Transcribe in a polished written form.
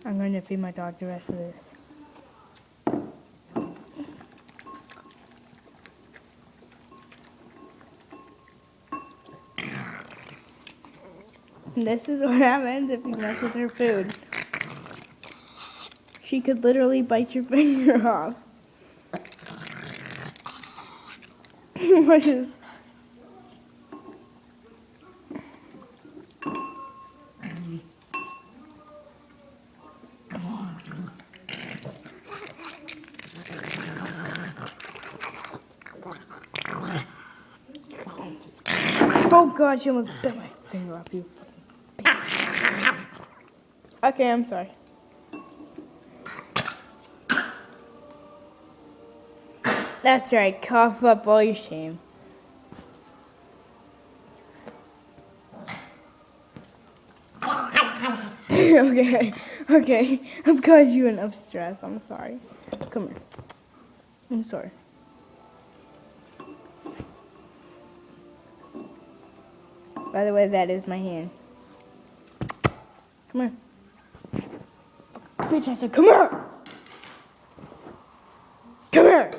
I'm going to feed my dog the rest of this. This is what happens if you mess with her food. She could literally bite your finger off. What is... Oh god, she almost bit my finger off, you fucking... Okay, I'm sorry. That's right, cough up all your shame. Okay, I've caused you enough stress, I'm sorry. Come here. I'm sorry. By the way, that is my hand. Come here. Bitch, I said come here! Come here!